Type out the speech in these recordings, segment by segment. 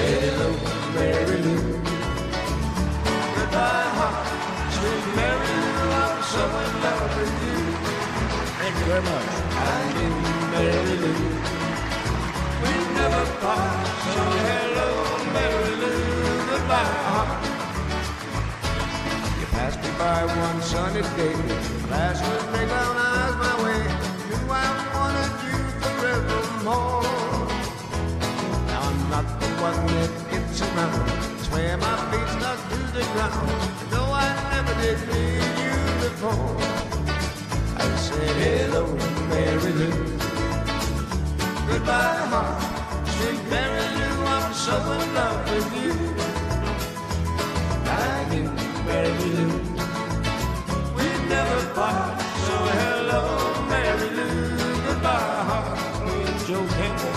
hello, Mary Lou. Goodbye, heart, sweet Mary Lou, I'm so in love with you. Thank you very much. I do, Mary Lou. We never part, so hello, Mary Lou. Goodbye, heart. You passed me by one sunny day, flash was big brown eyes my way. Knew I wanted you forevermore. Now I'm not the one that gets around, swear my feet stuck to the ground. Though I never did need you before. I said hello, Mary Lou. Goodbye, heart, sweet Mary Lou, I'm so in love with you. I do, Mary Lou. We never part, so hello, Mary Lou. Goodbye, heart, with Joe Campbell.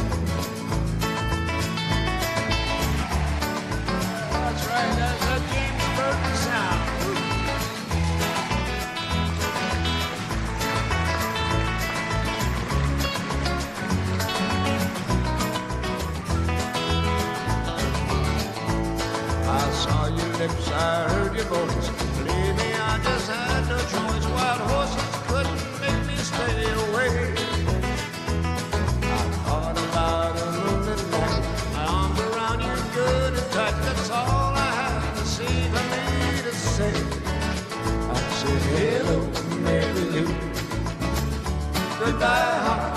That's right, that's a James Burton sound. I saw your lips, I heard your voice. Believe me, I just had no choice. Wild horses couldn't make me stay away. I thought about a moonlit night, my arms around you good and tight. That's all I had to see for me to say. I said, hello, Mary Lou. Goodbye, heart,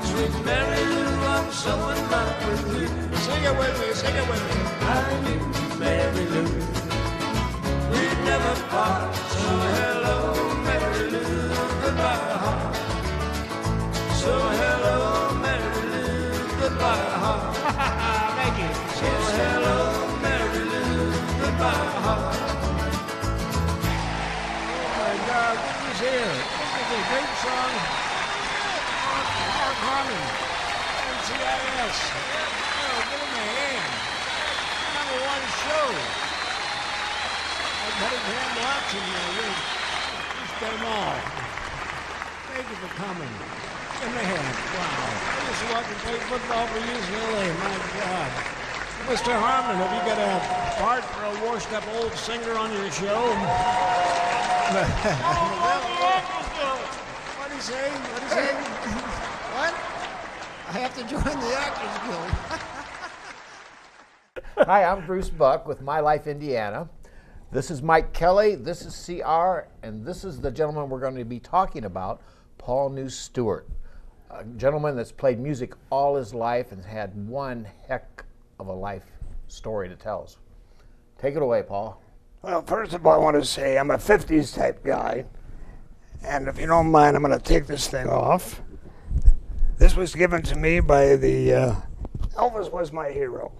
sweet Mary Lou, I'm so in love with you. Sing it with me, sing it with me. I knew Mary Lou. We never part, so hello, Mary Lou. Goodbye, heart. So hello, Mary Lou. Goodbye, heart. Thank you. So hello, Mary Lou. Goodbye, heart. Oh my God, look who's here. This is a great song. Mark Harmon, NCIS. Oh, give him a hand. #1 show. I've had a damn lots in here. Just got them all. Thank you for coming. Give him a hand. Wow. I used to watch him play football for UCLA. My God. Mr. Harmon, have you got a part for a washed-up old singer on your show? What'd he say? What'd he say? What? I have to join the Actors Guild. Hi, I'm Bruce Buck with My Life Indiana. This is Mike Kelly, this is CR, and this is the gentleman we're going to be talking about, Paul New Stewart. A gentleman that's played music all his life and had one heck of a life story to tell us. Take it away, Paul. Well, first of all, I want to say I'm a 50s type guy. And if you don't mind, I'm going to take this thing off. This was given to me by the, Elvis was my hero.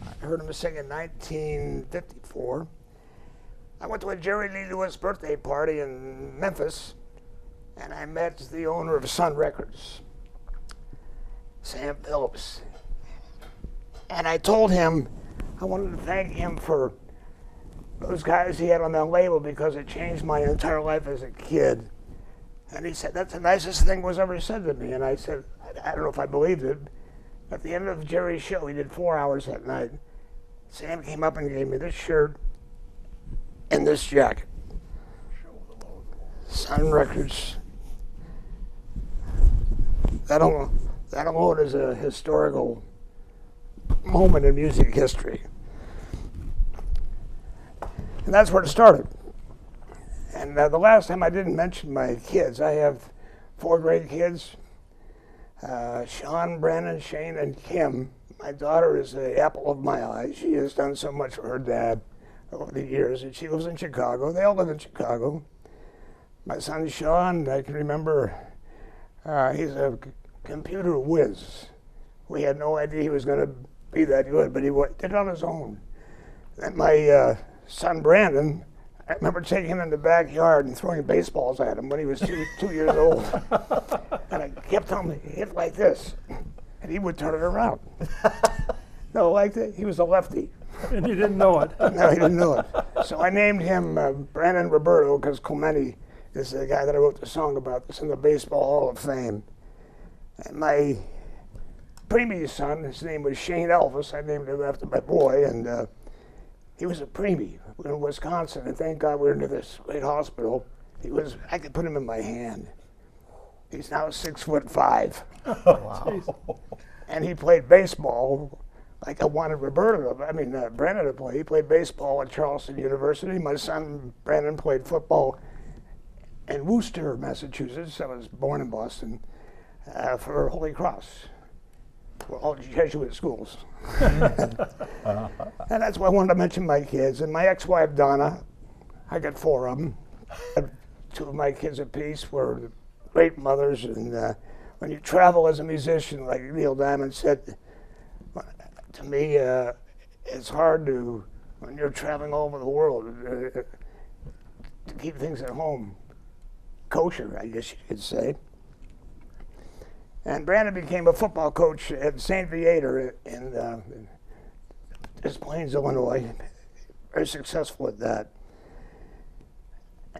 I heard him sing in 1954. I went to a Jerry Lee Lewis birthday party in Memphis, and I met the owner of Sun Records, Sam Phillips. And I told him I wanted to thank him for those guys he had on that label because it changed my entire life as a kid. And he said, that's the nicest thing was ever said to me. And I said, I don't know if I believed it. At the end of Jerry's show, he did 4 hours that night. Sam came up and gave me this shirt and this jacket. Sun Records. That alone is a historical moment in music history. And that's where it started. And the last time I didn't mention my kids. I have 4 great kids. Sean, Brandon, Shane, and Kim. My daughter is the apple of my eye. She has done so much for her dad over the years. And she lives in Chicago. They all live in Chicago. My son, Sean, I can remember, he's a computer whiz. We had no idea he was going to be that good, but he did it on his own. And my son, Brandon, I remember taking him in the backyard and throwing baseballs at him when he was 2 years old. And I kept telling him, hit like this, and he would turn it around. No, like that. He was a lefty. And you didn't know it. No, he didn't know it. So I named him Brandon Roberto because Clemente is the guy that I wrote the song about. That's in the Baseball Hall of Fame. And my preemie's son, his name was Shane Elvis. I named him after my boy, and he was a preemie in Wisconsin. And thank God we were into this great hospital. I could put him in my hand. He's now 6'5". Wow. And he played baseball like I wanted Brandon to play. He played baseball at Charleston University. My son, Brandon, played football in Worcester, Massachusetts. I was born in Boston, for Holy Cross. We're all Jesuit schools. And that's why I wanted to mention my kids. And my ex-wife, Donna, I got 4 of them. 2 of my kids apiece were great mothers. And when you travel as a musician, like Neil Diamond said to me, it's hard to, when you're traveling all over the world, to keep things at home kosher, I guess you could say. And Brandon became a football coach at St. Viator in Des Plaines, Illinois. Very successful at that.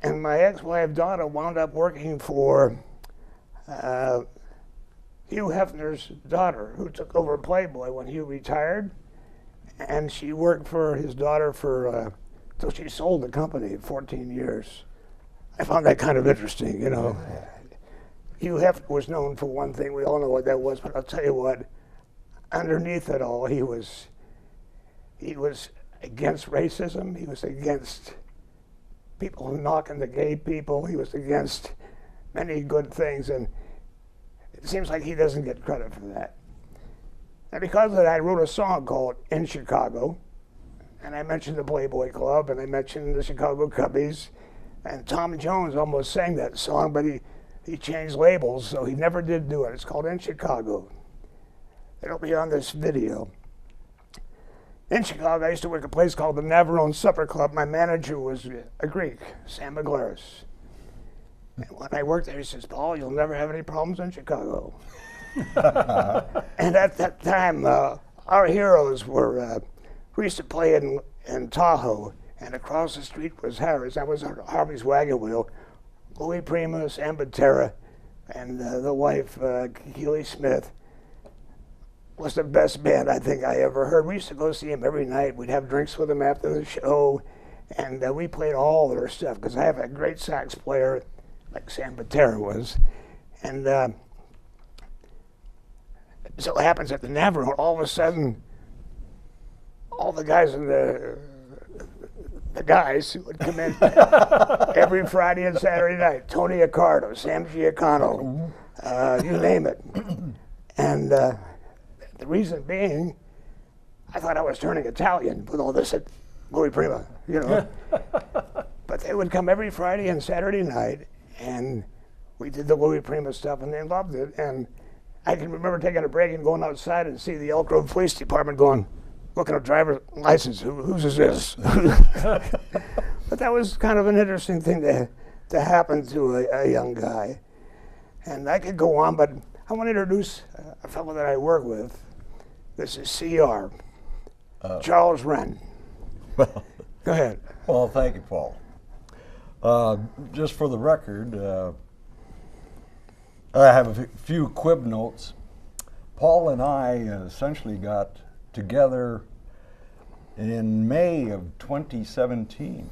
And my ex-wife, Donna, wound up working for Hugh Hefner's daughter, who took over Playboy when Hugh retired. And she worked for his daughter till she sold the company 14 years. I found that kind of interesting, you know. Hugh Hefner was known for one thing. We all know what that was, but I'll tell you what, underneath it all, he was against racism. He was against people knocking the gay people. He was against many good things, and it seems like he doesn't get credit for that. And because of that, I wrote a song called In Chicago, and I mentioned the Playboy Club, and I mentioned the Chicago Cubbies, and Tom Jones almost sang that song, but he changed labels, so he never did do it. It's called In Chicago. It'll be on this video. In Chicago, I used to work at a place called the Navarone Supper Club. My manager was a Greek, Sam Maglaris. And when I worked there, he says, "Paul, you'll never have any problems in Chicago." And at that time, our heroes were, we used to play in Tahoe, and across the street was Harry's. That was Harvey's Wagon Wheel. Louis Primus, Ambatera, and the wife, Keely Smith, was the best band I think I ever heard. We used to go see him every night. We'd have drinks with him after the show, and we played all their stuff, because I have a great sax player, like Sam Batera was. And so it happens at the Navarone, all of a sudden, all the guys in the guys who would come in every Friday and Saturday night, Tony Accardo, Sam Giacono, you name it. And the reason being, I thought I was turning Italian with all this at Louis Prima, you know. But they would come every Friday and Saturday night, and we did the Louis Prima stuff, and they loved it. And I can remember taking a break and going outside and see the Elk Grove Police Department going, looking at driver's license, whose is this? But that was kind of an interesting thing to happen to a young guy. And I could go on, but I want to introduce a fellow that I work with. This is CR, Charles Wren. Well, go ahead. Well, thank you, Paul. Just for the record, I have a few quib notes. Paul and I essentially got together in May of 2017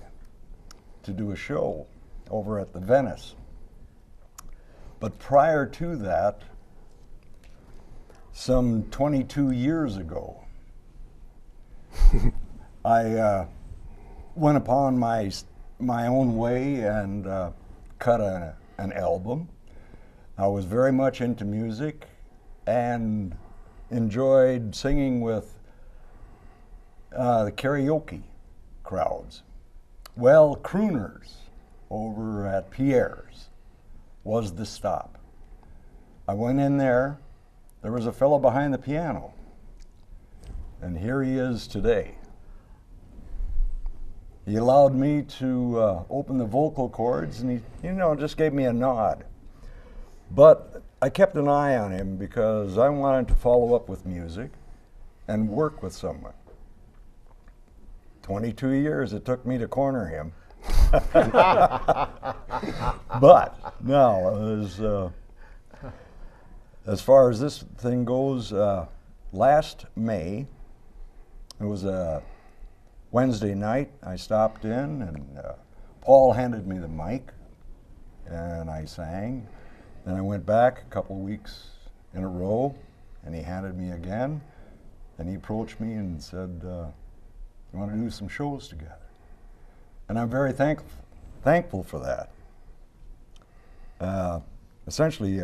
to do a show over at the Venice. But prior to that, some 22 years ago, I went upon my own way and cut an album. I was very much into music and enjoyed singing with the karaoke crowds. Well, crooners over at Pierre's was the stop. I went in there. There was a fellow behind the piano, and here he is today. He allowed me to open the vocal cords, and he, just gave me a nod. But I kept an eye on him because I wanted to follow up with music and work with someone. 22 years it took me to corner him. But no, as far as this thing goes, last May, it was a Wednesday night, I stopped in and Paul handed me the mic and I sang. Then I went back a couple weeks in a row and he handed me again and he approached me and said, you want to do some shows together? And I'm very thankful for that. Essentially,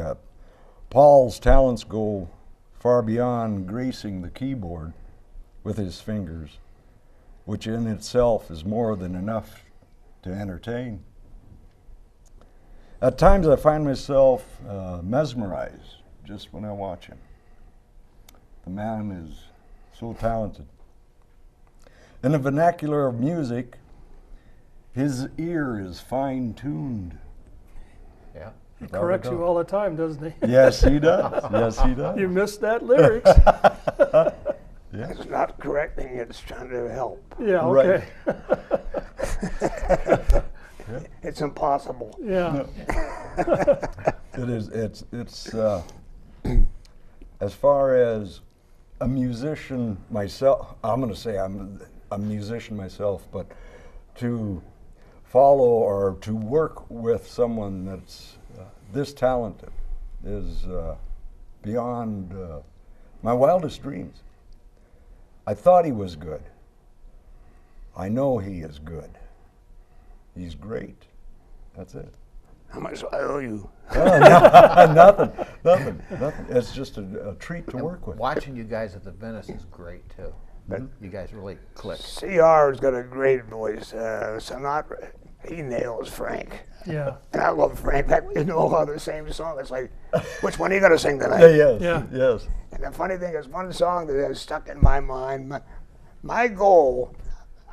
Paul's talents go far beyond gracing the keyboard with his fingers, which in itself is more than enough to entertain. At times I find myself mesmerized just when I watch him. The man is so talented. In the vernacular of music, his ear is fine-tuned. Yeah. He corrects you all the time, doesn't he? Yes, he does. Yes, he does. You missed that lyrics. Yeah. It's not correcting, it's trying to help. Yeah, okay. It's impossible. Yeah. It is. It's as far as a musician myself, I'm going to say I'm a musician myself, but to follow or to work with someone that's this talented is beyond my wildest dreams. I thought he was good. I know he is good. He's great. That's it. How much do I owe you? Nothing. It's just a treat to work with. Watching you guys at the Venice is great too. You guys really click. CR's got a great voice. Sinatra, he nails Frank. Yeah. And I love Frank. In fact, we know all the same song. It's like, which one are you going to sing tonight? Yes. Yeah. Yes. And the funny thing is, one song that has stuck in my mind, my goal,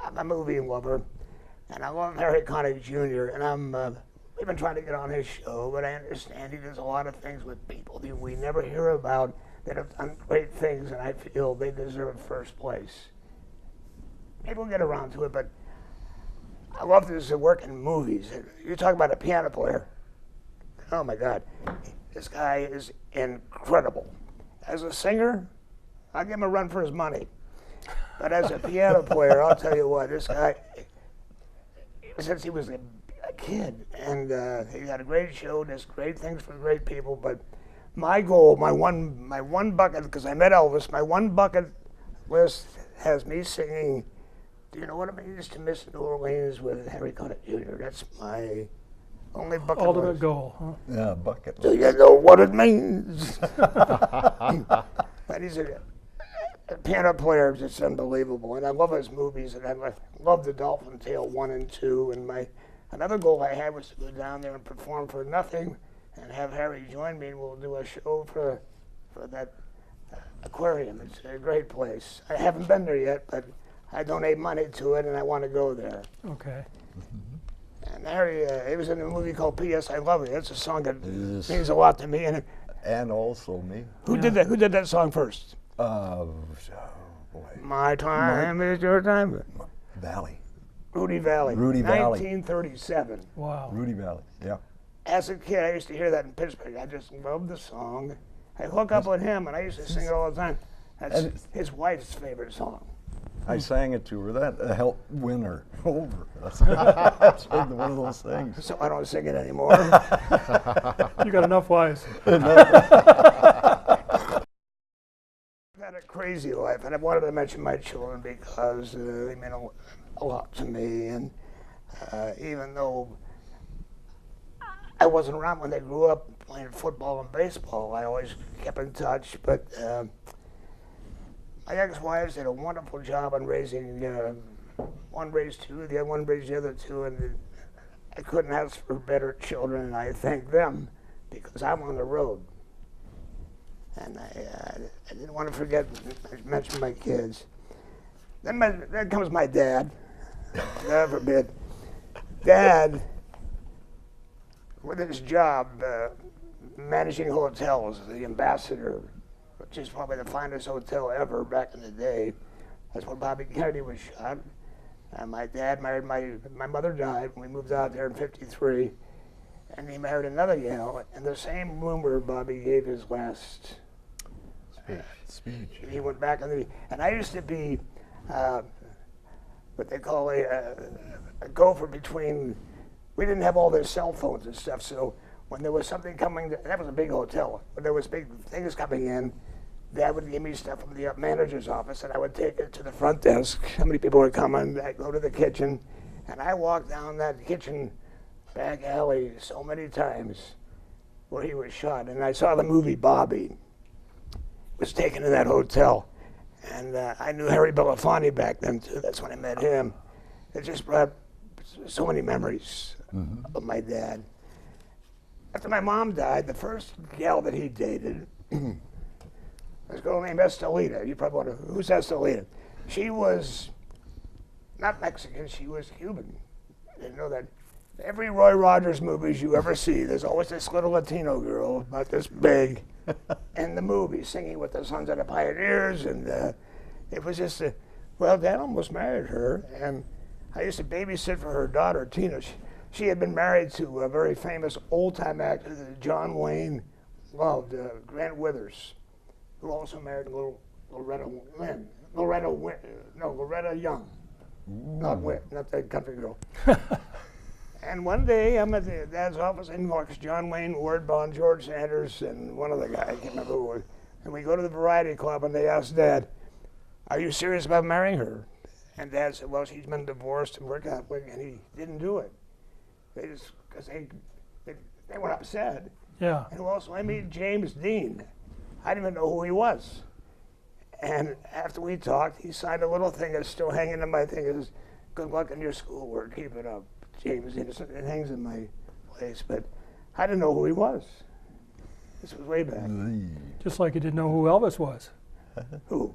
I'm a movie lover, and I love Harry Connick Jr., and we've been trying to get on his show, but I understand he does a lot of things with people that we never hear about that have done great things, and I feel they deserve first place. Maybe we'll get around to it, but I love this work in movies. You talk about a piano player. Oh my God, this guy is incredible. As a singer, I'll give him a run for his money. But as a piano player, I'll tell you what, this guy, since he was a kid, and he got a great show, does great things for great people, but my goal, my one bucket, because I met Elvis, my one bucket list has me singing, do you know what it means to miss New Orleans with Harry Connick Jr.? That's my only bucket Ultimate list. goal, huh? Yeah, bucket. Do you know what it means? But he's a piano player, just unbelievable. And I love his movies, and I love The Dolphin Tale 1 and 2. And another goal I had was to go down there and perform for nothing and have Harry join me, and we'll do a show for that aquarium. It's a great place. I haven't been there yet, but I donate money to it, and I want to go there. Okay. And Harry, he was in a movie called P.S. I Love You. That's a song that Yes. means a lot to me. And Also me. who did that? Who did that song first? Boy. My time is your time. Valley. Rudy Valley. Rudy Valley. 1937. Wow. Rudy Valley. Yeah. As a kid, I used to hear that in Pittsburgh. I just loved the song. I hook up with him, and I used to sing it all the time. That's And- his wife's favorite song. I sang it to her. That helped win her over. That's one of those things. So I don't sing it anymore. You got enough wives. I've had a crazy life, and I wanted to mention my children because they mean a lot to me. And even though I wasn't around when they grew up playing football and baseball, I always kept in touch. But my ex-wives did a wonderful job on raising, one raised two, the other one raised the other two, and I couldn't ask for better children, and I thank them because I'm on the road. And I didn't want to forget to mention my kids. Then comes my dad. God forbid. Dad, with his job managing hotels, the ambassador, which is probably the finest hotel ever back in the day. That's where Bobby Kennedy was shot. My dad married my mother died when we moved out there in '53. and he married another gal in the same room where Bobby gave his last Speech. He went back and I used to be what they call a gopher between. We didn't have all their cell phones and stuff, so when there was something coming, that was a big hotel. When there was big things coming in, Dad would give me stuff from the manager's office, and I would take it to the front desk. How many people were coming? I'd go to the kitchen, and I walked down that kitchen back alley so many times where he was shot, and I saw the movie Bobby. Was taken to that hotel, and I knew Harry Belafonte back then too. That's when I met him. It just brought so many memories of my dad. After my mom died, the first gal that he dated was a girl named Estelita. You probably wonder, who's Estelita? She was not Mexican, she was Cuban. I didn't know that. Every Roy Rogers movies you ever see, there's always this little Latino girl about this big in the movie singing with the Sons of the Pioneers, and it was just well, Dad almost married her, and I used to babysit for her daughter, Tina. She had been married to a very famous old-time actor that John Wayne loved, Grant Withers, who also married Loretta Young. Not the country girl. And one day I'm at the Dad's office and walks John Wayne, Ward Bond, George Sanders, and one other guy, I can't remember who it was. And we go to the variety club and they ask Dad, "Are you serious about marrying her?" And Dad said, "Well, she's been divorced and we're Catholic," and he didn't do it. They just, because they were upset. Yeah. And also I meet James Dean. I didn't even know who he was. And after we talked, he signed a little thing that's still hanging in my thing. It says, "Good luck in your schoolwork, keep it up, James." It hangs in my place, but I didn't know who he was. This was way back. Just like you didn't know who Elvis was. Who?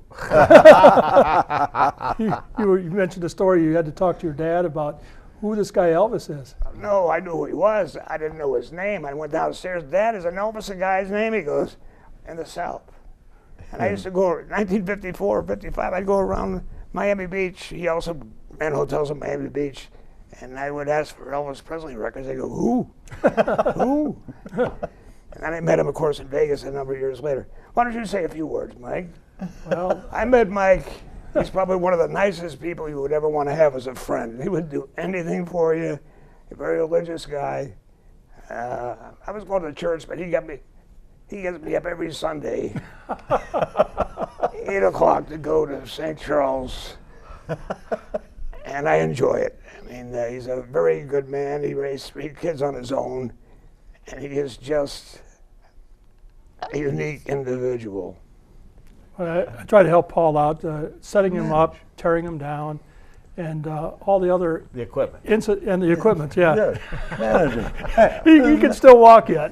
You mentioned a story you had to talk to your dad about who this guy Elvis is. No, I knew who he was. I didn't know his name. I went downstairs. "Dad, is an Elvis a guy's name?" He goes, "In the South." And I used to go, 1954, 55, I'd go around Miami Beach. He also ran hotels in Miami Beach. And I would ask for Elvis Presley records. They go, "Who?" "Who?" And then I met him, of course, in Vegas a number of years later. Why don't you say a few words, Mike? Well, I met Mike. He's probably one of the nicest people you would ever want to have as a friend. He would do anything for you. A very religious guy. I was going to church, but he gets me up every Sunday, 8 o'clock, to go to St. Charles. And I enjoy it. I mean, he's a very good man. He raised 3 kids on his own, and he is just a unique individual. I try to help Paul out, setting him up, tearing him down, and all the other The equipment. and the equipment. Yeah, Manager. he can still walk yet.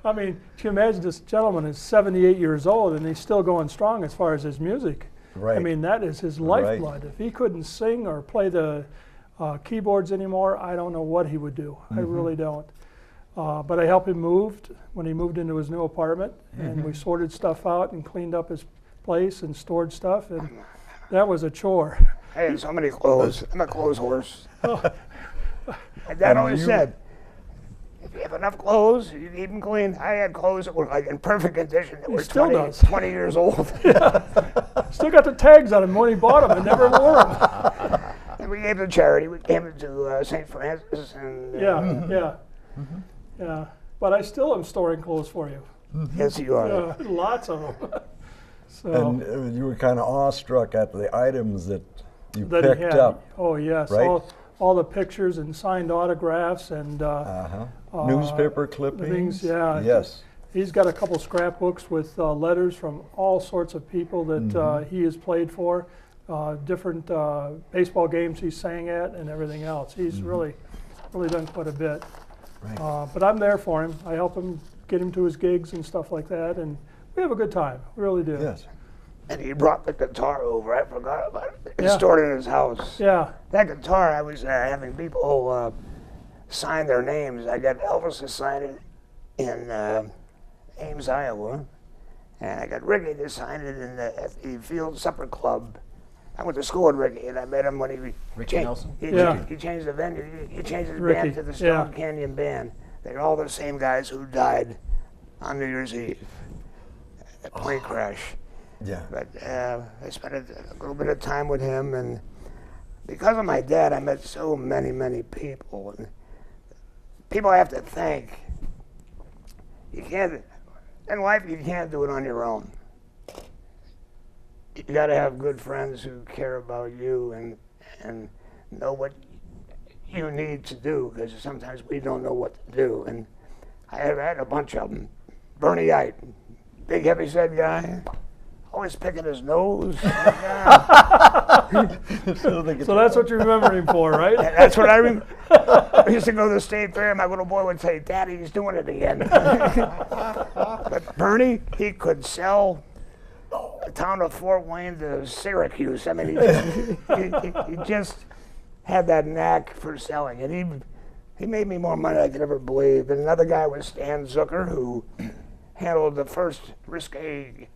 I mean, can you imagine this gentleman is 78 years old and he's still going strong as far as his music. Right. I mean, that is his lifeblood. If he couldn't sing or play the keyboards anymore, I don't know what he would do. I really don't. But I helped him when he moved into his new apartment, and we sorted stuff out and cleaned up his place and stored stuff, and that was a chore. I had so many clothes. I'm a clothes horse. My dad always said, if you have enough clothes, you keep them clean. I had clothes that were like in perfect condition that were still 20, does. 20 years old. Still got the tags on him when he bought them and never wore them. And we gave them to charity. We gave them to St. Francis. And, Yeah. But I still am storing clothes for you. Yes, you are. Lots of them. So And you were kind of awestruck at the items that you that he picked had. up. Oh yes, right? all the pictures and signed autographs and Newspaper clippings. things. Yeah. Yes. He's got a couple scrapbooks with letters from all sorts of people that he has played for, different baseball games he sang at, and everything else. He's really done quite a bit. Right. But I'm there for him. I help him get him to his gigs and stuff like that, and we have a good time. We really do. Yes. And he brought the guitar over. I forgot about it. He Yeah. stored it in his house. Yeah. That guitar, I was having people sign their names. I got Elvis to sign it in Ames, Iowa. And I got Ricky to sign it at the Field Supper Club I went to school with Ricky, and I met him when he Ricky Nelson? He changed the venue. He changed his Ricky, band to the Stone Canyon Band. They're all the same guys who died on New Year's Eve. A plane crash. Yeah. But I spent a little bit of time with him, and because of my dad, I met so many people. And people I have to thank. You can't, in life, you can't do it on your own. You got to have good friends who care about you and know what you need to do, because sometimes we don't know what to do. And I have had a bunch of them. Bernie Ite, big heavyset guy, always picking his nose. So that's what you remember him for, right? That's what I remember. I used to go to the state fair, and my little boy would say, "Daddy, he's doing it again." But Bernie, he could sell the town of Fort Wayne to Syracuse. I mean, he just had that knack for selling, and he made me more money than I could ever believe. And another guy was Stan Zucker, who handled the first risque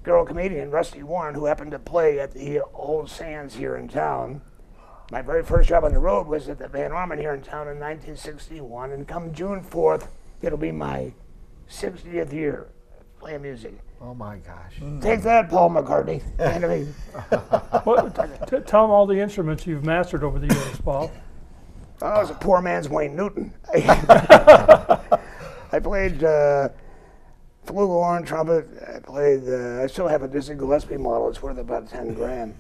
girl comedian, Rusty Warren, who happened to play at the Old Sands here in town. My very first job on the road was at the Van Orman here in town in 1961, and come June 4th, it'll be my 60th year playing music. Oh my gosh. Take that, Paul McCartney. Tell them all the instruments you've mastered over the years, Paul. I was a poor man's Wayne Newton. I played flugelhorn, trumpet. I still have a Dizzy Gillespie model. It's worth about 10 grand.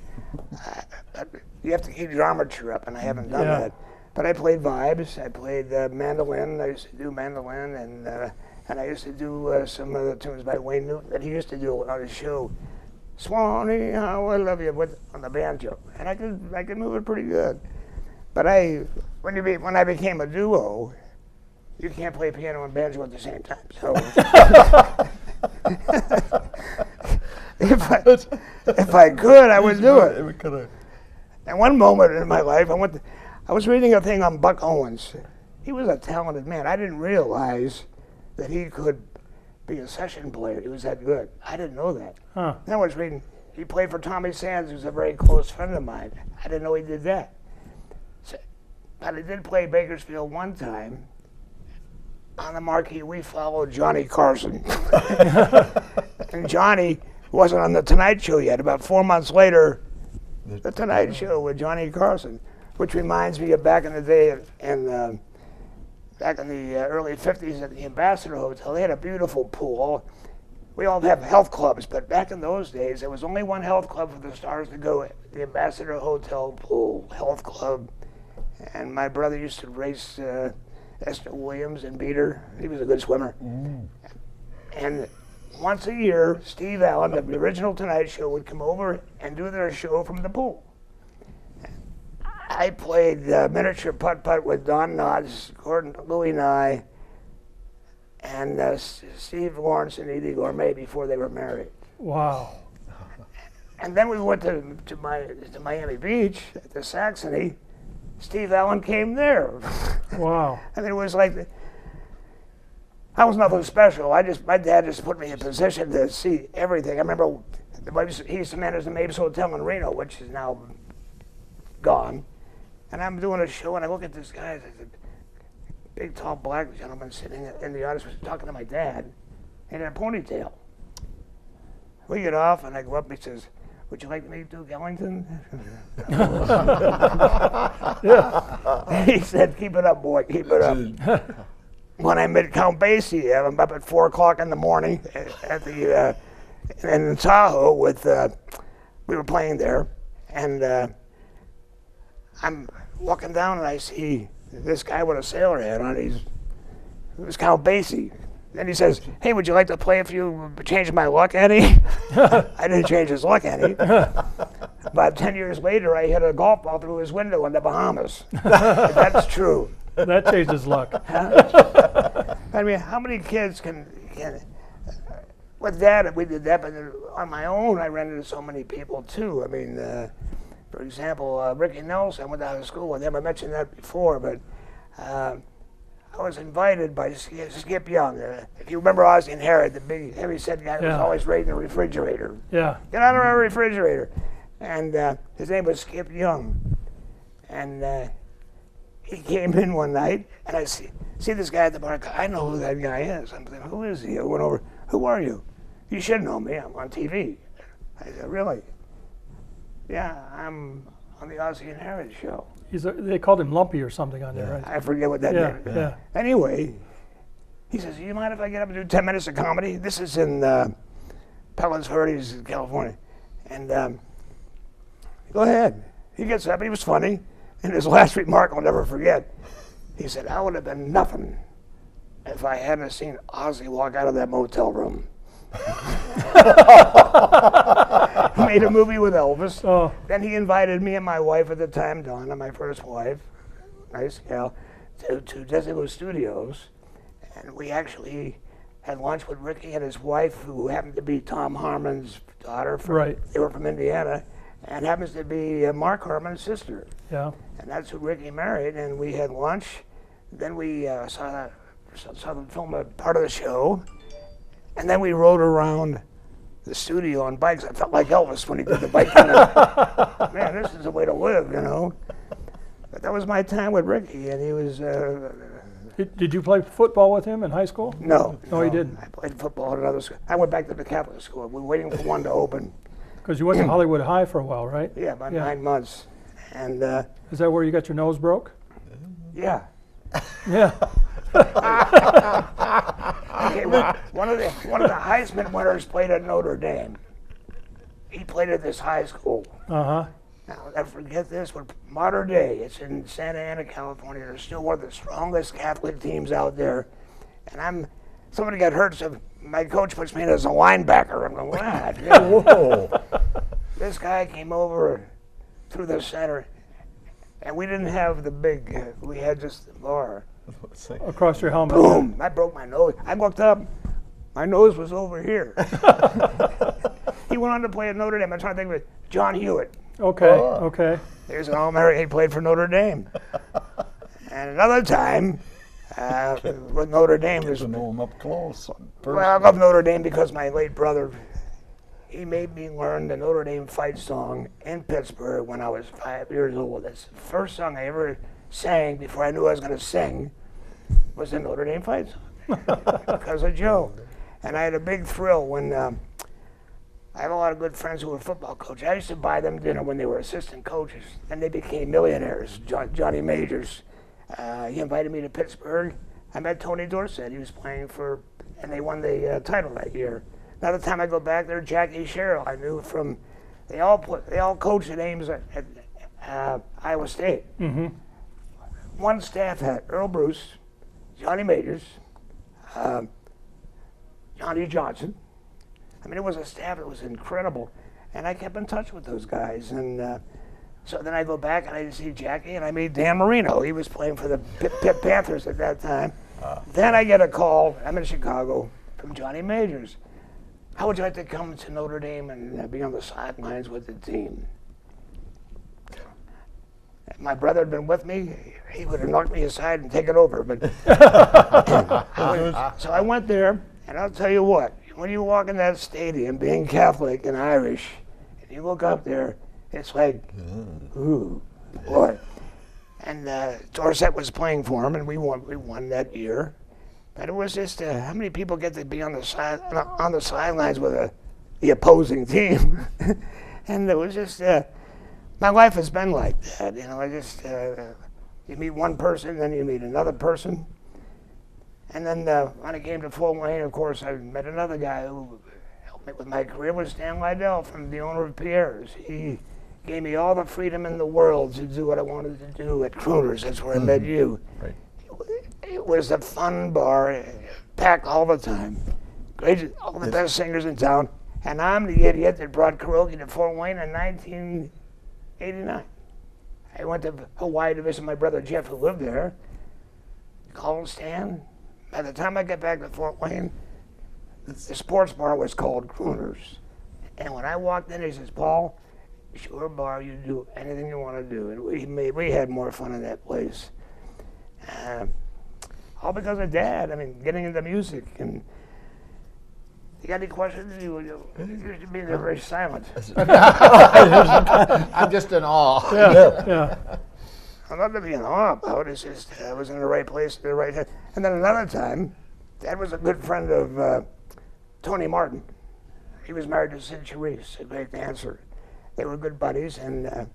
You have to keep your armature up, and I haven't done that. But I played vibes. I played mandolin. I used to do mandolin, and I used to do some of the tunes by Wayne Newton that he used to do on his show. Swanee, how I love you, on the banjo, and I could move it pretty good. But when I became a duo, you can't play piano and banjo at the same time. So if I could, I would do it. And one moment in my life, I was reading a thing on Buck Owens. He was a talented man. I didn't realize that he could be a session player. He was that good. I didn't know that. Huh. Then I was reading, he played for Tommy Sands, who's a very close friend of mine. I didn't know he did that. But I did play Bakersfield one time. On the marquee, we followed Johnny Carson. And Johnny wasn't on The Tonight Show yet. About 4 months later, The Tonight Show with Johnny Carson, which reminds me of back in the day, back in the early 50s at the Ambassador Hotel. They had a beautiful pool. We all have health clubs, but back in those days, there was only one health club for the stars to go, the Ambassador Hotel Pool Health Club. And my brother used to race Esther Williams and beat her. He was a good swimmer. And once a year, Steve Allen, of the original Tonight Show, would come over and do their show from the pool. I played miniature putt-putt with Don Knotts, Gordon Louis Nye, and Steve Lawrence and Edie Gourmet before they were married. Wow. And then we went to Miami Beach at the Saxony. Steve Allen came there. Wow. I mean, it was like, I was nothing special. My dad just put me in a position to see everything. I remember he used to manage the Mapes Hotel in Reno, which is now gone. And I'm doing a show, and I look at this guy, a big, tall, black gentleman sitting in the audience, was talking to my dad, and in a ponytail. We get off, and I go up, and he says, "Would you like to meet Duke Ellington?" He said, "Keep it up, boy, keep it up." When I met Count Basie, I'm up at 4 o'clock in the morning at the in Tahoe with, we were playing there, and I'm walking down and I see this guy with a sailor hat on. It was Count Basie. Then he says, "Hey, would you like to play if you change my luck any?" I didn't change his luck any. About 10 years later, I hit a golf ball through his window in the Bahamas. That's true. That changed his luck. I mean, how many kids can with that, we did that, but on my own, I ran into so many people too. I mean, for example, Ricky Nelson, I went out of school with him. I mentioned that before, but I was invited by Skip Young. If you remember Ozzie and Harriet, the big heavy-set guy who was always raiding the refrigerator. Yeah. Get out of our refrigerator. And his name was Skip Young. And he came in one night, and I see this guy at the bar. I know who that guy is. I'm thinking, who is he? I went over, who are you? You should know me. I'm on TV. I said, really? Yeah, I'm on the Ozzie and Harriet show. They called him Lumpy or something on there, right? I forget what that name is. Yeah. Anyway, he says, you mind if I get up and do 10 minutes of comedy? This is in Palos Verdes, California. And go ahead. He gets up, he was funny. And his last remark I'll never forget. He said, I would have been nothing if I hadn't seen Ozzie walk out of that motel room. He made a movie with Elvis. Oh. Then he invited me and my wife at the time, Donna, my first wife, nice gal, to Disney Studios. And we actually had lunch with Ricky and his wife, who happened to be Tom Harmon's daughter. Right. They were from Indiana, and happens to be Mark Harmon's sister. Yeah. And that's who Ricky married, and we had lunch. Then we saw them film a part of the show, and then we rode around the studio on bikes. I felt like Elvis when he did the bike thing. Man, this is the way to live, you know. But that was my time with Ricky, and he was... Did you play football with him in high school? No. No, he didn't. I played football at another school. I went back to the Catholic school. We were waiting for one to open. Because you went to Hollywood High for a while, right? Yeah, about 9 months. And is that where you got your nose broke? yeah. Yeah. Okay, one of the Heisman winners played at Notre Dame. He played at this high school. Uh-huh. Now, I'll never forget this. But modern day, it's in Santa Ana, California. They're still one of the strongest Catholic teams out there. And somebody got hurt, so my coach puts me in as a linebacker. I'm going, what? Whoa. This guy came over through the center, and we didn't have the big, we had just the bar. Across your helmet. Boom! I broke my nose. I looked up, my nose was over here. He went on to play at Notre Dame. I'm trying to think of it. John Hewitt. Okay, okay. There's an All-American. He played for Notre Dame. And another time, with Notre Dame. To know him up close. Well, I love Notre Dame because my late brother, he made me learn the Notre Dame fight song in Pittsburgh when I was 5 years old. That's the first song I ever sang before I knew I was going to sing, was the Notre Dame fight song because of Joe. And I had a big thrill when I have a lot of good friends who were football coaches. I used to buy them dinner when they were assistant coaches, and they became millionaires. Johnny Majors, he invited me to Pittsburgh. I met Tony Dorsett. He was playing for, and they won the title that year. Another time I go back there, Jackie Sherrill, I knew from, they all coached at Ames at Iowa State. Mm-hmm. One staff had Earl Bruce, Johnny Majors, Johnny Johnson. I mean, it was a staff that was incredible. And I kept in touch with those guys. And so then I go back and I see Jackie, and I meet Dan Marino. He was playing for the Pitt Panthers at that time. Then I get a call, I'm in Chicago, from Johnny Majors. How would you like to come to Notre Dame and be on the sidelines with the team? If my brother had been with me, he would have knocked me aside and taken over. But so I went there, and I'll tell you what, when you walk in that stadium, being Catholic and Irish, and you look up there, it's like, ooh, boy. And Dorsett was playing for him, and we won that year. But it was just, how many people get to be on the sidelines with the opposing team? And it was just, my life has been like that. You know, I just, you meet one person, then you meet another person. And then when I came to Fort Wayne, of course, I met another guy who helped me with my career, was Stan Liddell, from the owner of Pierre's. He gave me all the freedom in the world to do what I wanted to do at Crooners. That's where I met you. Right. It was a fun bar, packed all the time. Great, all the best singers in town. And I'm the idiot that brought karaoke to Fort Wayne in 1989. I went to Hawaii to visit my brother Jeff, who lived there. Called Stan. By the time I got back to Fort Wayne, the sports bar was called Crooners. And when I walked in, he says, Paul, it's your bar, you do anything you want to do. And we had more fun in that place. All because of Dad. I mean, getting into music. And You got any questions? You used to be there very silent. I'm just in awe. Yeah. I'm not to be in awe about it. It's just I was in the right place at the right time. And then another time, Dad was a good friend of Tony Martin. He was married to Sid Charisse, a great dancer. They were good buddies, and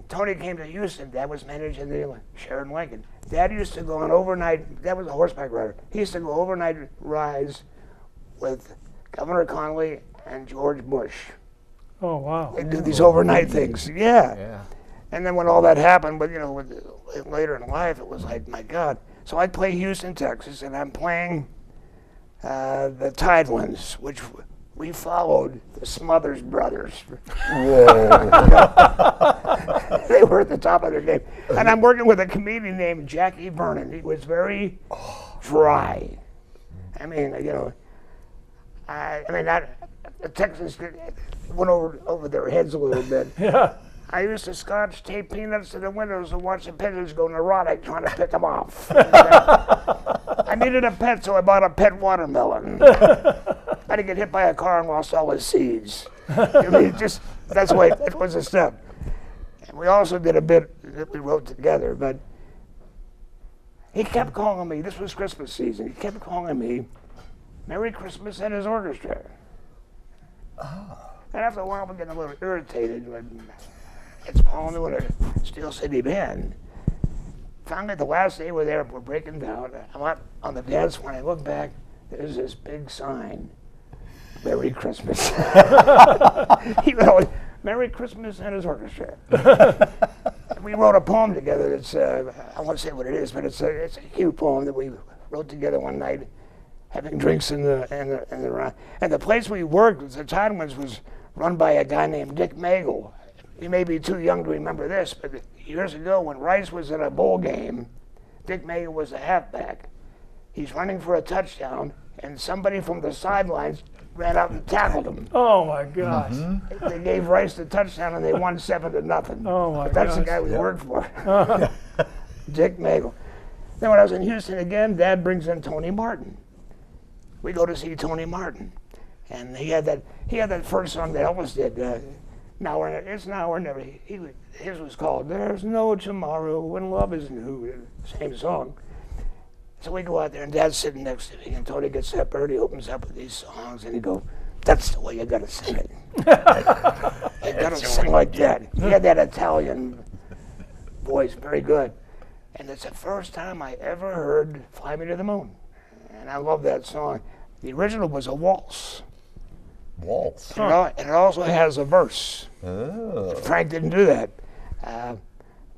Tony came to Houston. Dad was managing the Sheridan Lincoln. Dad used to go on overnight, Dad was a horseback rider. He used to go overnight rides with Governor Connolly and George Bush. Oh, wow. They do these overnight things. Yeah. And then when all that happened, but later in life, it was like, my God. So I play Houston, Texas, and I'm playing the Tidelands, which we followed the Smothers Brothers. Whoa. They were at the top of their game. And I'm working with a comedian named Jackie Vernon. He was very dry. I mean, the Texans went over their heads a little bit. Yeah. I used to scotch tape peanuts to the windows and watch the pigeons go neurotic trying to pick them off. I needed a pet, so I bought a pet watermelon. I didn't get hit by a car and lost all his seeds. That's the way it was a step. And we also did a bit that we wrote together, but he kept calling me, this was Christmas season, he kept calling me Merry Christmas and his orchestra. And after a while, I'm getting a little irritated. It's Paul New and a Steel City Band. Finally, the last day we're there, we're breaking down. I'm up on the dance floor, and I look back, there's this big sign, Merry Christmas. Merry Christmas and his orchestra. We wrote a poem together that's, I won't say what it is, but it's a cute poem that we wrote together one night, having drinks in the and the place we worked, the Tidelands, was run by a guy named Dick Magel. You may be too young to remember this, but years ago when Rice was in a bowl game, Dick Magel was a halfback. He's running for a touchdown, and somebody from the sidelines ran out and tackled him. Oh my gosh. They gave Rice the touchdown, and they won 7-0. Oh my But that's the gosh. guy we worked for, Dick Magel. Then when I was in Houston again, Dad brings in Tony Martin. We go to see Tony Martin, and he had that first song that Elvis did. It's now or never. His was called "There's No Tomorrow When Love Is New." Same song. So we go out there, and Dad's sitting next to me, and Tony gets up early, opens up with these songs, and he goes, "That's the way you gotta sing it. You gotta sing like that." He had that Italian voice, very good. And it's the first time I ever heard "Fly Me to the Moon," and I love that song. The original was a waltz. Waltz. And it also has a verse. Oh. Frank didn't do that.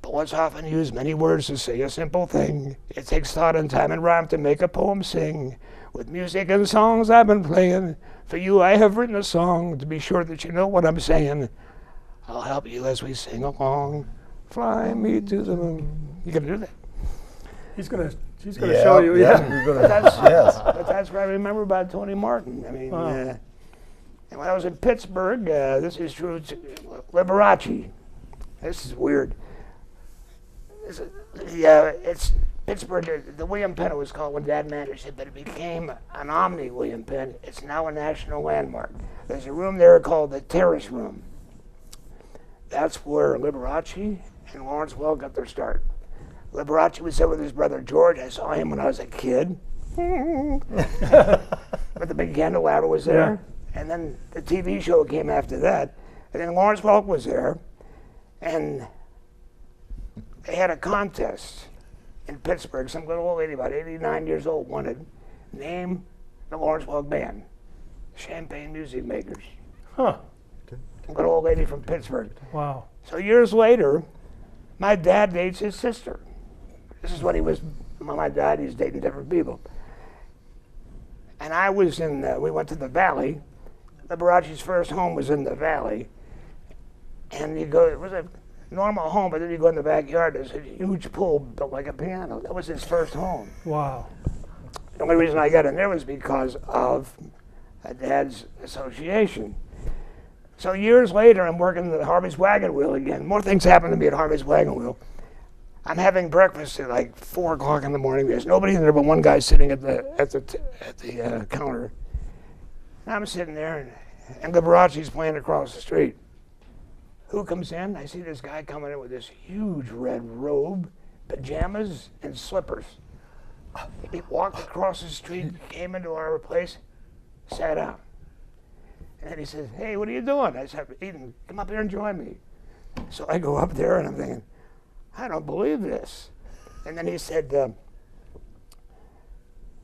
Poets often use many words to say a simple thing. It takes thought and time and rhyme to make a poem sing. With music and songs I've been playing, for you I have written a song to be sure that you know what I'm saying. I'll help you as we sing along. Fly me to the moon. You gonna do that? She's gonna show you. But that's what I remember about Tony Martin. I mean, Wow. and when I was in Pittsburgh, this is true, Liberace. This is weird. It's Pittsburgh, the William Penn it was called when Dad managed it, but it became an Omni William Penn. It's now a national landmark. There's a room there called the Terrace Room. That's where Liberace and Lawrence Welk got their start. Liberace was there with his brother George. I saw him when I was a kid. But the big candelabra was there. Yeah. And then the TV show came after that. And then Lawrence Welk was there. And they had a contest in Pittsburgh. Some little old lady, about 89 years old, wanted name the Lawrence Welk Band. Champagne Music Makers. Huh. Some little old lady from Pittsburgh. Wow. So years later, my dad dates his sister. This is when my dad, he's dating different people. And I was we went to the Valley. Liberace's first home was in the Valley. And it was a normal home, but then you go in the backyard, there's a huge pool built like a piano. That was his first home. Wow. The only reason I got in there was because of Dad's association. So years later, I'm working at Harvey's Wagon Wheel again. More things happen to me at Harvey's Wagon Wheel. I'm having breakfast at like 4 o'clock in the morning. There's nobody in there but one guy sitting at the counter. And I'm sitting there, and Liberace's playing across the street. Who comes in? I see this guy coming in with this huge red robe, pajamas, and slippers. He walked across the street, came into our place, sat down. And then he says, "Hey, what are you doing?" I said, "Eden, come up here and join me." So I go up there, and I'm thinking, I don't believe this. And then he said,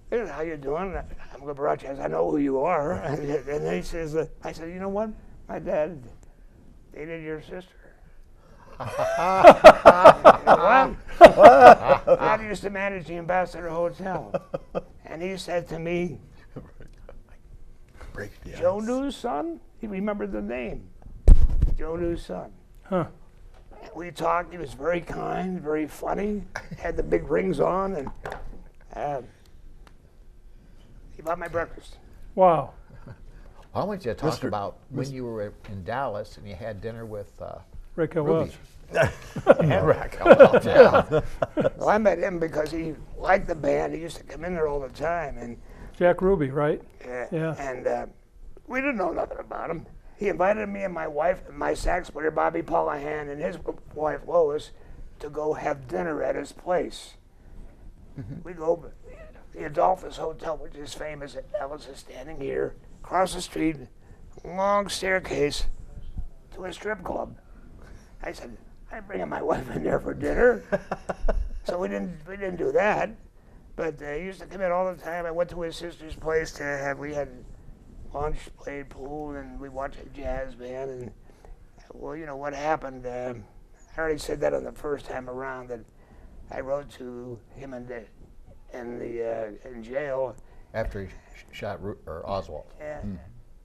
"Hey, how you doing?" I'm Liberace. I said, "I know who you are." And then he says, I said, "You know what? My dad dated your sister." What? Dad used to manage the Ambassador Hotel. And he said to me, "Joe New's son?" He remembered the name. Joe New's son. Huh. We talked. He was very kind, very funny, had the big rings on, and he bought my breakfast. Wow. I want you to talk about when you were in Dallas and you had dinner with Raquel Ruby. Welch. And Raquel Welch, yeah. Well, I met him because he liked the band. He used to come in there all the time, and Jack Ruby, right? Yeah. And we didn't know nothing about him. He invited me and my wife, and my sax player Bobby Paulahan, and his wife Lois, to go have dinner at his place. We go, the Adolphus Hotel, which is famous at Dallas, is standing here, across the street, long staircase to a strip club. I said, "I'm bringing my wife in there for dinner." So we didn't do that, but he used to come in all the time. I went to his sister's place to have, we had lunch, played pool, and we watched a jazz band. And well, you know what happened? I already said that on the first time around, that I wrote to him in jail. After he shot Oswald. And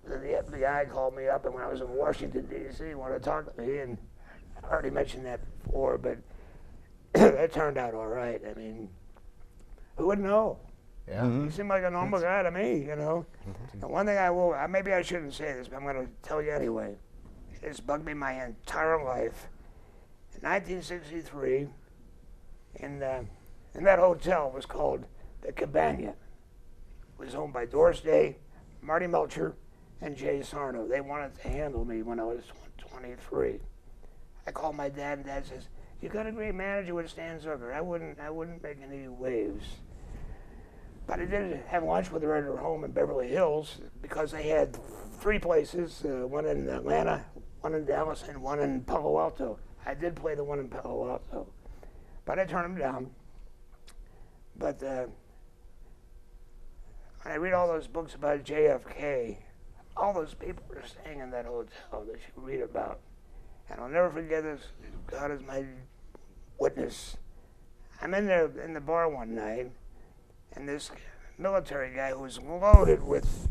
the FBI called me up, and when I was in Washington, D.C., wanted to talk to me, and I already mentioned that before, but it turned out all right. I mean, who would know? Yeah. He seemed like a normal guy to me, you know. And one thing maybe I shouldn't say this, but I'm going to tell you anyway. It's bugged me my entire life. In 1963, in that hotel was called the Cabana. It was owned by Doris Day, Marty Melcher, and Jay Sarno. They wanted to handle me when I was 23. I called my dad, and Dad says, "You got a great manager with Stan Zucker. I wouldn't make any waves." But I did have lunch with her at her home in Beverly Hills, because they had 3 places, one in Atlanta, one in Dallas, and one in Palo Alto. I did play the one in Palo Alto, but I turned them down. But when I read all those books about JFK, all those people were staying in that hotel that you read about. And I'll never forget this. God is my witness. I'm in there in the bar one night, and this military guy who was loaded with,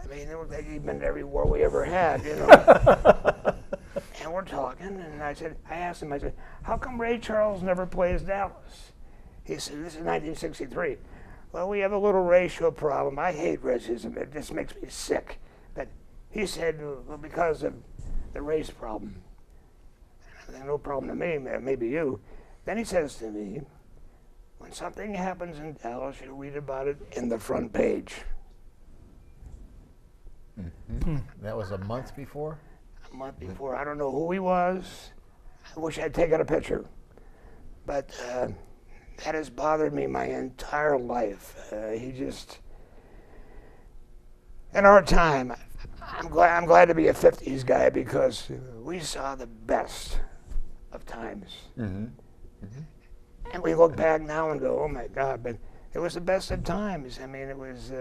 I mean, it looked like he'd been to every war we ever had, you know. And we're talking, and I asked him, "How come Ray Charles never plays Dallas?" He said, "This is 1963. "Well, we have a little racial problem. I hate racism. It just makes me sick." But he said, "Well, because of the race problem." No problem to me, maybe you. Then he says to me, "When something happens in Dallas, you read about it in the front page." That was a month before? A month before. I don't know who he was. I wish I'd taken a picture. But that has bothered me my entire life. He just, in our time, I'm glad to be a 50s guy, because we saw the best of times. And we look back now and go, "Oh my God," but it was the best of times. I mean, it was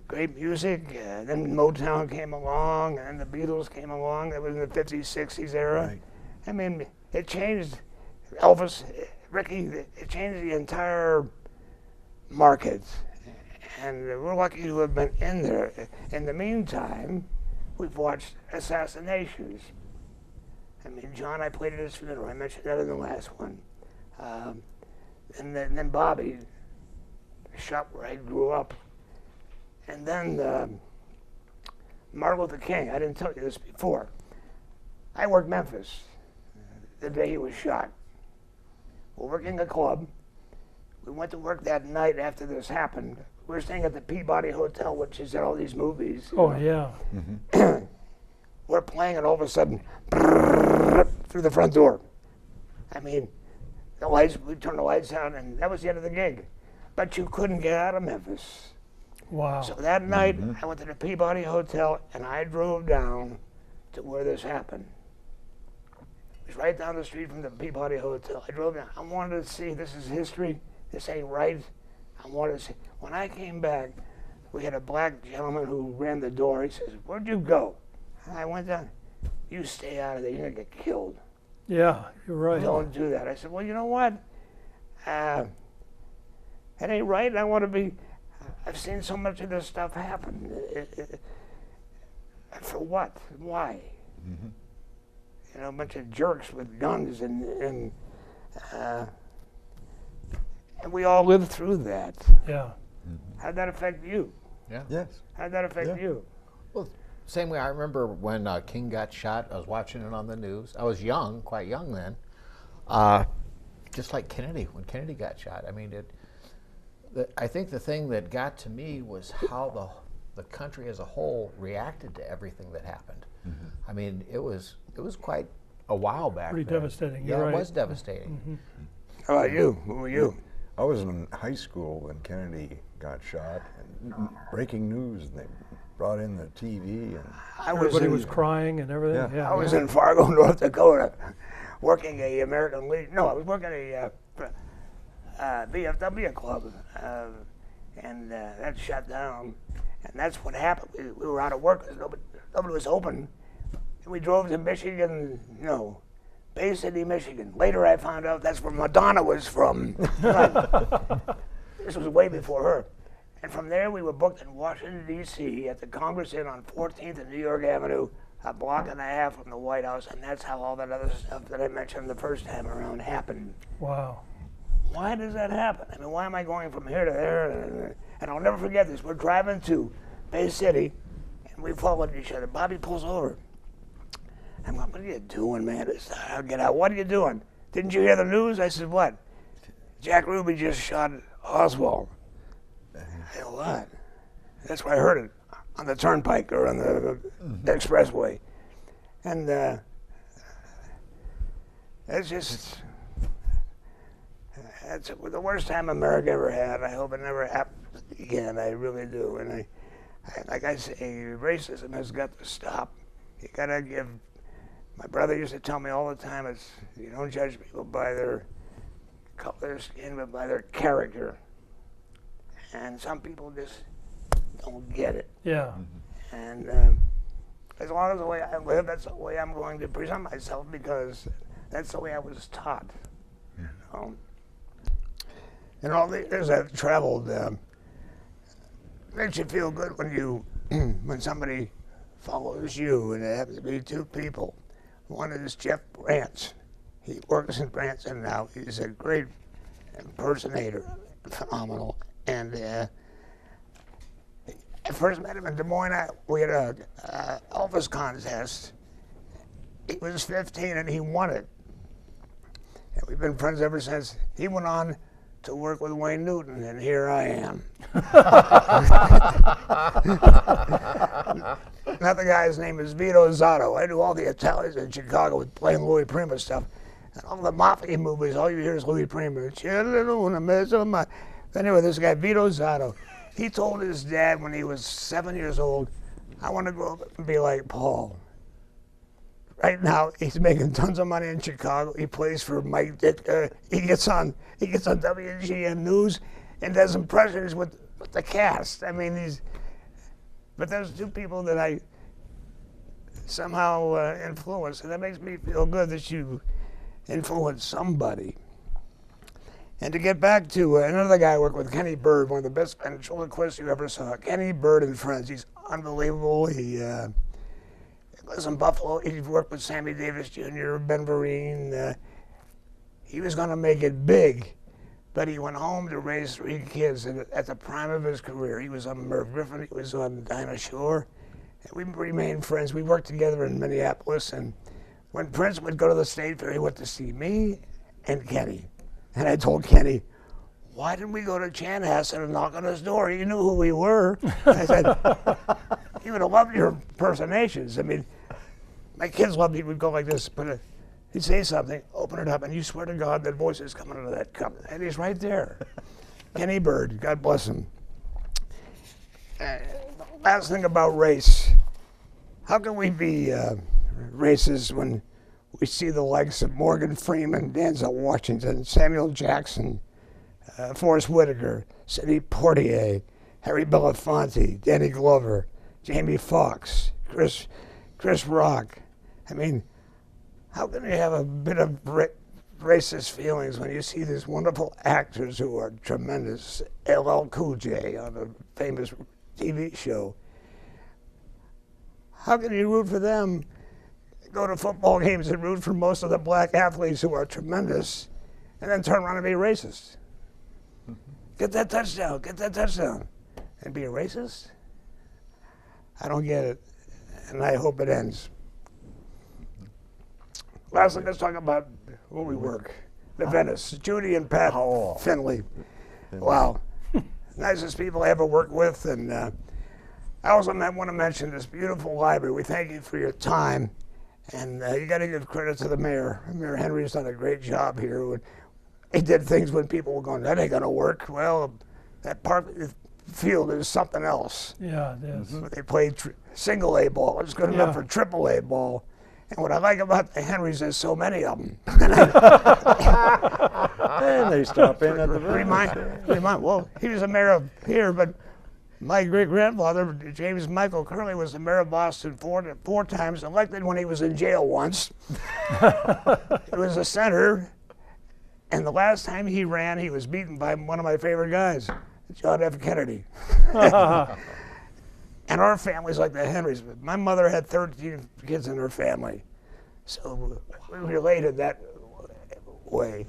great music. Then Motown came along, and then the Beatles came along. That was in the 50s, 60s era. Right. I mean, it changed. Elvis, Ricky, it changed the entire market. And we're lucky to have been in there. In the meantime, we've watched assassinations. I mean, John, I played at his funeral. I mentioned that in the last one. And then Bobby shot where I grew up. And then Martin Luther King. I didn't tell you this before. I worked Memphis the day he was shot. We're working a club. We went to work that night after this happened. we were staying at the Peabody Hotel, which is in all these movies. Oh, yeah. We're playing, and all of a sudden, through the front door. I mean, the lights, we turned the lights on, and that was the end of the gig. But you couldn't get out of Memphis. Wow. So that night, I went to the Peabody Hotel, and I drove down to where this happened. It was right down the street from the Peabody Hotel. I drove down. I wanted to see, this is history. This ain't right. I wanted to see. When I came back, we had a black gentleman who ran the door. He says, "Where'd you go?" And I went down. "You stay out of there. You're going to get killed. Yeah, you're right. Don't do that." I said, "Well, you know what? It ain't right. I want to be. I've seen so much of this stuff happen. For what? Why? You know, a bunch of jerks with guns, and we all lived through that. Yeah. How'd that affect you? Yeah. Yes. How'd that affect you? Well, same way. I remember when King got shot. I was watching it on the news. I was young, quite young then. Just like Kennedy, when Kennedy got shot. I mean, I think the thing that got to me was how the country as a whole reacted to everything that happened. I mean, it was quite a while back. Pretty then. devastating. Yeah, You're right. it was devastating. How about you? Who were you? I was in high school when Kennedy got shot, and breaking news, and they brought in the TV, and Everybody was crying and everything. Yeah. I was in Fargo, North Dakota, working a American Legion. No, I was working a VFW club, and that shut down. And that's what happened. We were out of work because nobody was open. And we drove to Michigan, Bay City, Michigan. Later I found out that's where Madonna was from. This was way before her. And from there we were booked in Washington, D.C. at the Congress Inn on 14th and New York Avenue, a block and a half from the White House. And that's how all that other stuff that I mentioned the first time around happened. Wow. Why does that happen? I mean, why am I going from here to there? And I'll never forget this. We're driving to Bay City, and we followed each other. Bobby pulls over. I'm going, "What are you doing, man?" I'll get out. "What are you doing?" "Didn't you hear the news?" I said, "What?" "Jack Ruby just shot Oswald." I said, "What?" That's where I heard it, on the turnpike or on the expressway. And that's the worst time America ever had. I hope it never happens again. I really do. And like I say, racism has got to stop. You gotta give. My brother used to tell me all the time, you don't judge people by their color of their skin, but by their character. And some people just don't get it. Yeah. And as long as the way I live, that's the way I'm going to present myself, because that's the way I was taught. And all the years I've traveled, makes you feel good when somebody follows you, and it happens to be two people. One is Jeff Brantz. He works in Branson now. He's a great impersonator, phenomenal. And I first met him in Des Moines. We had a Elvis contest. He was 15 and he won it. And we've been friends ever since. He went on to work with Wayne Newton, and here I am. Another guy's name is Vito Zotto. I do all the Italians in Chicago with playing Louis Prima stuff. And all the mafia movies, all you hear is Louis Prima. Anyway, this guy, Vito Zotto, he told his dad when he was 7 years old, "I want to grow up and be like Paul." Right now, he's making tons of money in Chicago. He plays for Mike Ditka. He gets on WGN News and does impressions with the cast. I mean, but there's two people that I somehow influence, and that makes me feel good that you influence somebody. And to get back to another guy I work with, Kenny Bird, one of the best ventriloquists you ever saw. Kenny Bird and Friends. He's unbelievable. He lives in Buffalo. He worked with Sammy Davis Jr., Ben Vereen. He was going to make it big, but he went home to raise 3 kids at the prime of his career. He was on Merv Griffin. He was on Dinah Shore. And we remained friends. We worked together in Minneapolis. And when Prince would go to the State Fair, he went to see me and Kenny. And I told Kenny, why didn't we go to Chanhassen and knock on his door? You knew who we were. I said, he would have loved your impersonations. I mean, my kids loved it. We'd go like this, he'd say something, open it up, and you swear to God that voice is coming out of that cup. And he's right there. Kenny Bird, God bless him. Last thing about race. How can we be racist when we see the likes of Morgan Freeman, Denzel Washington, Samuel Jackson, Forrest Whitaker, Sidney Poitier, Harry Belafonte, Danny Glover, Jamie Foxx, Chris Rock? I mean, how can you have a bit of racist feelings when you see these wonderful actors who are tremendous? LL Cool J on a famous TV show. How can you root for them, go to football games and root for most of the black athletes who are tremendous, and then turn around and be racist? Get that touchdown, and be a racist? I don't get it, and I hope it ends. Lastly, let's talk about where we work. The Venice, Judy and Pat Finley. Wow, nicest people I ever worked with, and I also want to mention this beautiful library. We thank you for your time, and you got to give credit to the mayor. Mayor Henry's done a great job here. He did things when people were going, that ain't going to work. Well, that park field is something else. Yeah, it is. They played single A ball. It's good enough for triple A ball. And what I like about the Henrys, there's so many of them. And they stop in at the well, he was the mayor of here, but my great-grandfather, James Michael Curley, was the mayor of Boston four times, elected when he was in jail once. He was a senator, and the last time he ran, he was beaten by one of my favorite guys, John F. Kennedy. And our family's like the Henrys. My mother had 13 kids in her family, so we related that way.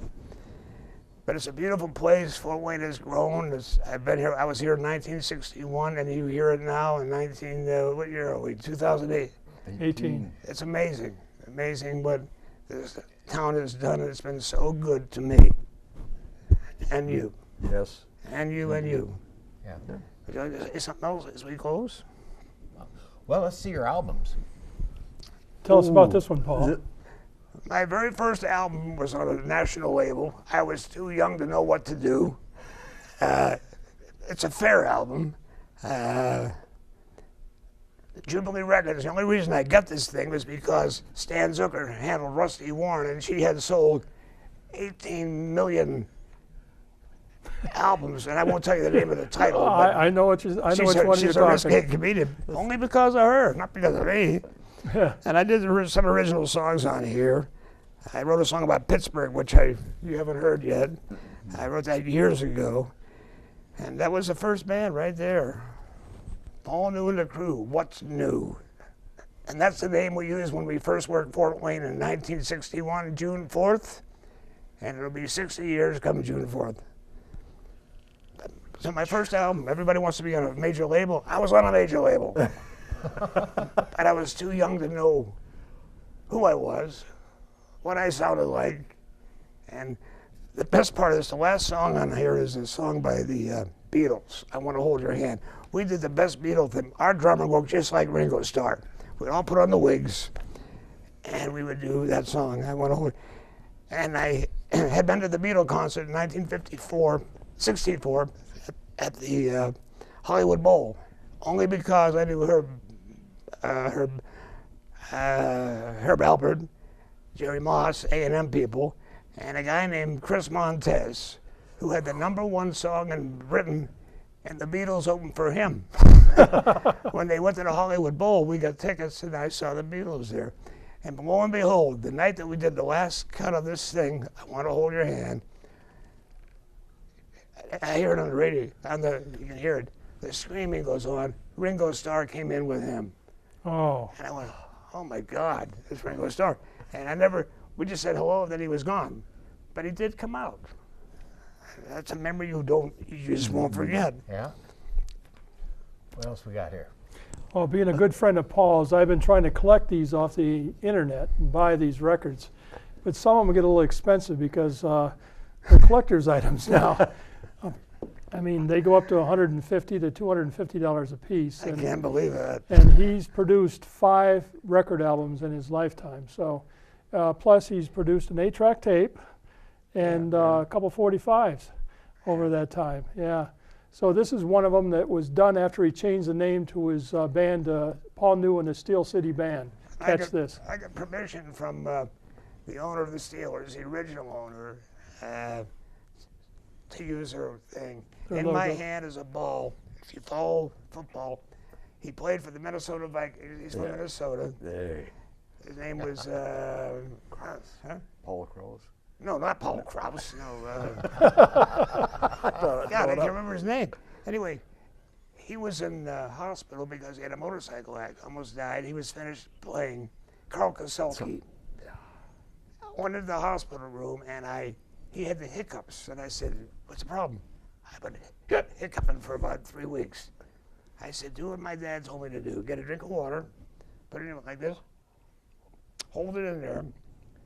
But it's a beautiful place. Fort Wayne has grown. I've been here. I was here in 1961, and you hear it now in what year are we? 2008. 18. It's amazing what this town has done. It's been so good to me, and you. Yes. And you and you. Yeah. Would you like to say something else as we close? Well, let's see your albums. Tell us about this one, Paul. My very first album was on a national label. I was too young to know what to do. It's a fair album. Jubilee Records, the only reason I got this thing was because Stan Zucker handled Rusty Warren, and she had sold 18 million albums, and I won't tell you the name of the title. I know which one you're talking. She's a risque comedian, only because of her, not because of me. And I did some original songs on here. I wrote a song about Pittsburgh, which you haven't heard yet. I wrote that years ago, and that was the first band right there. Paul New and the Crew, What's New? And that's the name we used when we first worked Fort Wayne in 1961, June 4th, and it'll be 60 years come June 4th. So my first album, everybody wants to be on a major label. I was on a major label. But I was too young to know who I was, what I sounded like. And the best part of this, the last song on here is a song by the Beatles, I Want to Hold Your Hand. We did the best Beatles thing. Our drummer looked just like Ringo Starr. We'd all put on the wigs, and we would do that song, I Want to Hold. And I had been to the Beatles concert in 1964, at the Hollywood Bowl, only because I knew Herb Alpert, Jerry Moss, A&M people, and a guy named Chris Montez, who had the #1 song written, and the Beatles opened for him. When they went to the Hollywood Bowl, we got tickets, and I saw the Beatles there. And lo and behold, the night that we did the last cut of this thing, I Want to Hold Your Hand, I hear it on the radio, you can hear it. The screaming goes on. Ringo Starr came in with him. Oh. And I went, oh my God, it's Ringo Starr. And we just said hello, and then he was gone. But he did come out. That's a memory you just won't forget. Yeah. What else we got here? Well, being a good friend of Paul's, I've been trying to collect these off the internet and buy these records. But some of them get a little expensive because they're collector's items now. I mean, they go up to $150 to $250 a piece. I can't believe that. And he's produced 5 record albums in his lifetime. So, plus he's produced an 8-track tape and a couple 45s over that time. Yeah. So this is one of them that was done after he changed the name to his band, Paul New and the Steel City Band. Catch this. I got permission from the owner of the Steelers, the original owner, to use her thing. In my hand is a ball. If you follow football, he played for the Minnesota Vikings. He's from Minnesota. Hey. His name was Krause, huh? Paul Krause. No, not Paul Krause. No. God, I can't remember his name. Anyway, he was in the hospital because he had a motorcycle accident. Almost died. He was finished playing. Carl Koselski. Went into the hospital room and he had the hiccups, and I said, "What's the problem?" I've been hiccuping for about 3 weeks. I said, "Do what my dad told me to do. Get a drink of water, put it in like this, hold it in there,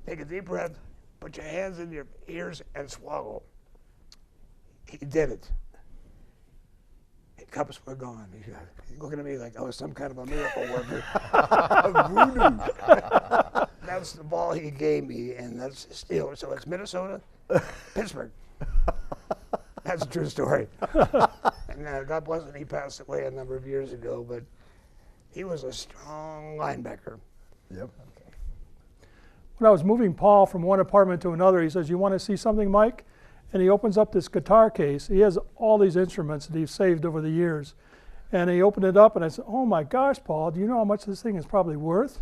take a deep breath, put your hands in your ears and swallow." He did it. Hiccups were gone. He's looking at me like I was some kind of a miracle worker. That's the ball he gave me, and that's still. So it's Minnesota, Pittsburgh. That's a true story. And God bless him, he passed away a number of years ago, but he was a strong linebacker. Yep. When I was moving Paul from one apartment to another, he says, "You want to see something, Mike?" And he opens up this guitar case. He has all these instruments that he's saved over the years. And he opened it up, and I said, "Oh my gosh, Paul, do you know how much this thing is probably worth?"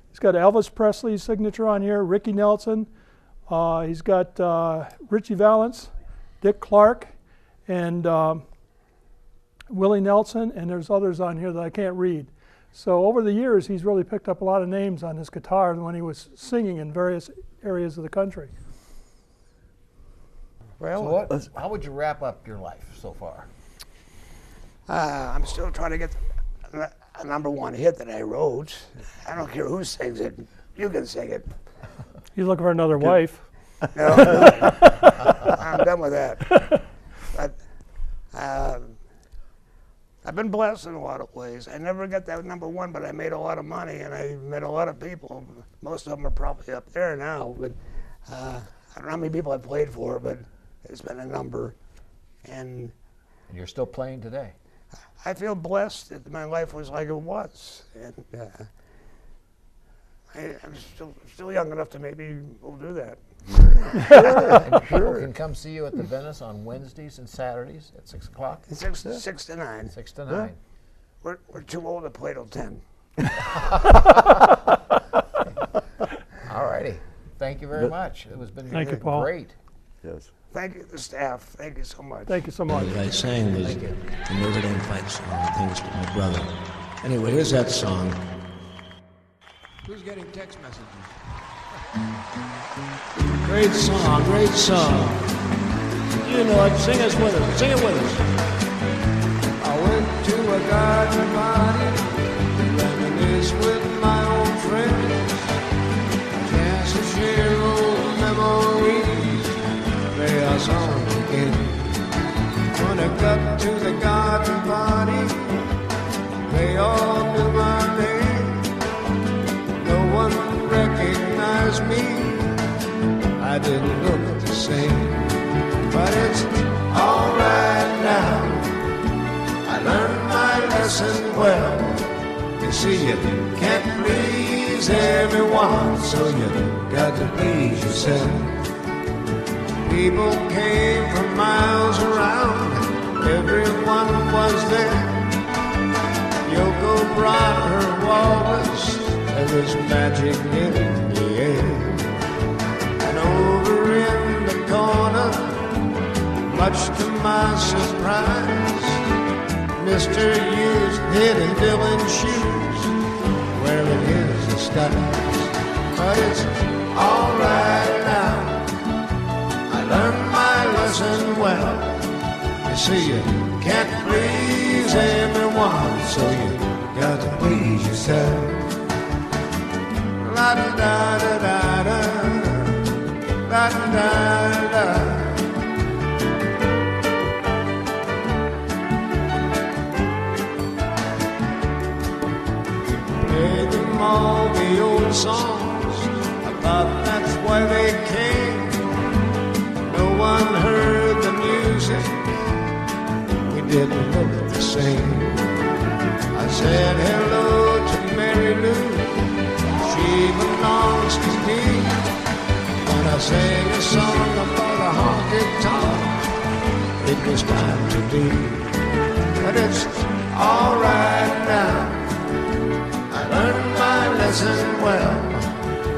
He's got Elvis Presley's signature on here, Ricky Nelson. He's got Richie Valens, Dick Clark, and Willie Nelson, and there's others on here that I can't read. So over the years, he's really picked up a lot of names on his guitar when he was singing in various areas of the country. Well, So how would you wrap up your life so far? I'm still trying to get a number 1 hit that I wrote. I don't care who sings it. You can sing it. He's looking for another wife. No, I'm done with that. But I've been blessed in a lot of ways. I never got that number 1, but I made a lot of money, and I met a lot of people. Most of them are probably up there now, but I don't know how many people I played for, but it's been a number. And you're still playing today. I feel blessed that my life was like it was. And I'm still young enough to maybe we'll do that. People can come see you at the Venice on Wednesdays and Saturdays at 6 o'clock. 6 to 9. 6 to 9. We're too old to play till 10. All righty. Thank you very much. It was Thank you, Paul. great. Yes. Thank you, the staff. Thank you so much. Thank you so much. What I sang was the Notre Dame fight song, thanks to my brother. Anyway, here's that song. Who's getting text messages? Great song, great song. You know it, sing us with us, sing it with us. I went to a garden party to reminisce with my old friends. A chance to share old memories, play our song again. When I got to the garden party, they all knew my name. No one recognized me. I didn't look the same, but it's all right now. I learned my lesson well. You see, you can't please everyone, so you got to please yourself. People came from miles around, everyone was there. Yoko brought her walrus, and there's magic in the air. And over in the corner, much to my surprise, Mr. Hughes hid in Dylan's shoes, wearing his disguise. But it's all right now. I learned my lesson well. You see, you can't please everyone, so you got to please yourself. La da da da da da, la da da da. the old songs. I thought that's why they came. No one heard the music. We didn't look the same. I said hello to Mary Lou. She belongs to me. When I sang a song about a honky tonk, it was time to leave. But it's all right now. I learned my lesson well.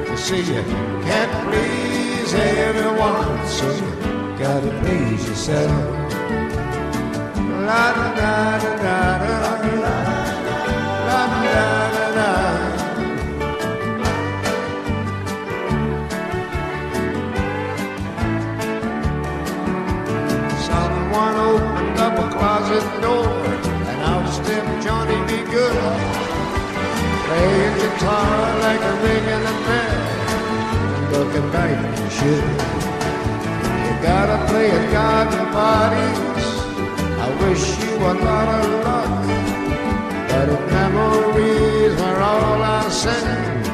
You see, you can't please everyone, so you gotta please yourself. La da da da da da da, la da da da. Someone opened up a closet door, and out stepped Johnny B. Good, playing guitar like a ring in a bell, looking like you should. You gotta play at garden parties. I wish you a lot of luck, but if memories were all I send,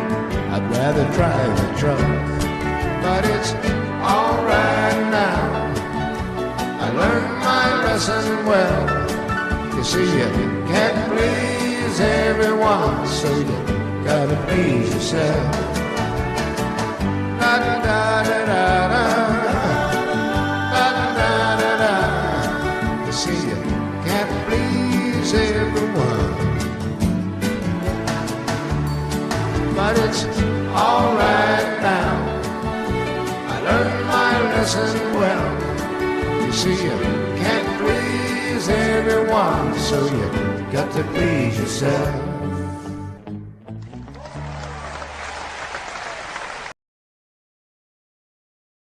I'd rather drive a truck. But it's all right now. I learned my lesson well. You see, you can't please everyone, so you gotta please yourself. Da da da da da da, da da da da. You see, you can't please everyone, but it's all right now. I learned my lesson well. You see, you can't please everyone, so you got to please yourself.